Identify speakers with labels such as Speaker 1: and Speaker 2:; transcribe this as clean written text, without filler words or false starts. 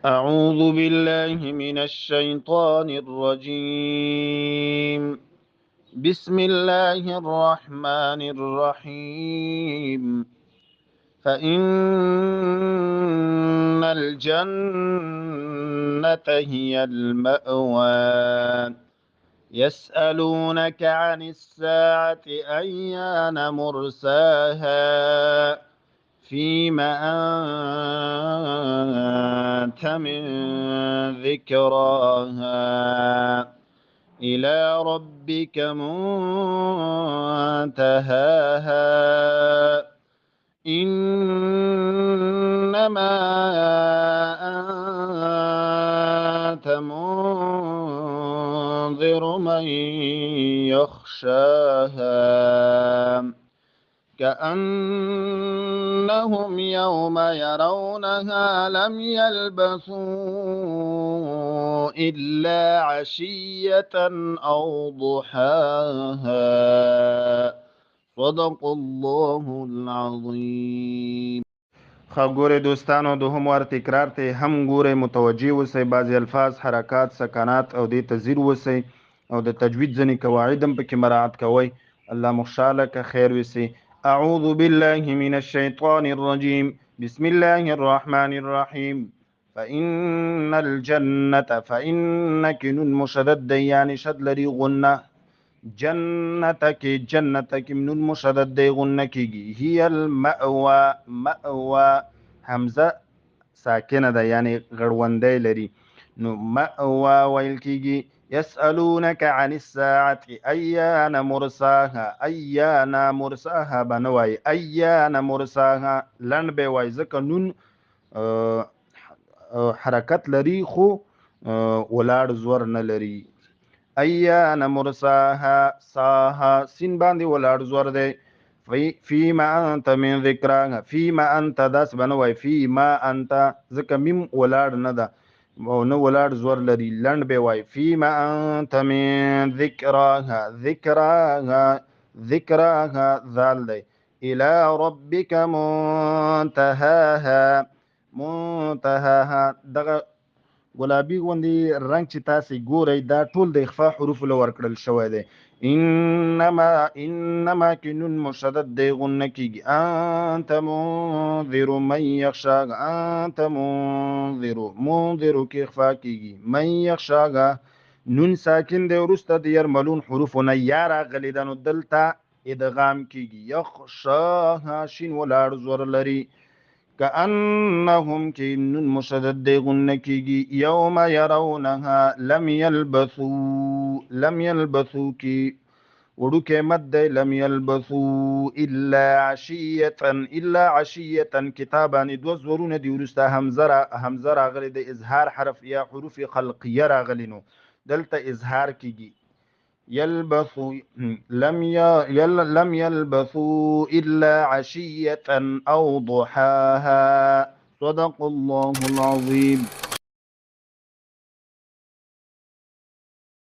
Speaker 1: أعوذ بالله من الشيطان الرجيم. بسم الله الرحمن الرحيم. فإن الجنة هي المأوى. يسألونك عن الساعة أيان مرساها. فيم أنت من ذكراها إلى ربك منتهاها. إنما أنت منذر من يخشاها كأنهم يوم يرونها لم يلبثوا إلا عشية أو ضحاها. صدق الله العظيم. خبر دوستانو دوهم وار تکرار ته هم ګوره متوجي وسی، بعضی الفاظ حرکات سکنات او دې تزیر وسی او د تجوید ځنی قواعد هم پکې مراعات کوي. الله مخشاله که خیر وسی. اعوذ بالله من الشیطان الرجیم. بسم الله الرحمن الرحیم. فإن الجنة فإنك مشدد یعنی شد لري غنه. جنتك من المشدد دی غنه کیږي. هي المأوى مأوى حمزه ساکنه ده یعنی غړوندی لري نو مأوى ویل کیږي. يسألونك عن الساعة أيان مرساها. أيان مرساها بنوای أيان مرساها لند به وای ځکه نون حرکت لري خو ولاړ زور نه لري. أيان مرساها ساها سین باندې ولاړ زور دی. فيما أنت من ذکراها. فيما أنت داس بنوای فيما أنت ځکه میم ولاړ نه ده او نه ولاړ زور لري لند به وای فيما أنت من ذکراها. ذکراها ذال دی. إلى ربك منتهاها دغه ګلابي غوندي رنگ چې تاسو ګورئ دا ټول د اخفاء حروف له ورکړل شوی دی. انما کنون مشدد دی غنه کیږي. انت منذر من یخشا. انت منذر کې اخفاء کیږي. من یخشا نون ساکن دی ورسته د يرملون حروف نه یا راغلی ده نو دلته ادغام کیږي. یخشاها شین ولاړ زور لري. كأنهم كن مشدد غنكي يوم يرونها لم يلبثوا كي ودك مد لم يلبثوا إلا عشية كتابان دوزورون دي ورستا همزة راغلي دي إظهار حرف يا حروف خلقية راغلينو دلتا إظهار كيجي. يلبثوا لم يلبثوا إلا عشية أو ضحاها. صدق الله العظيم.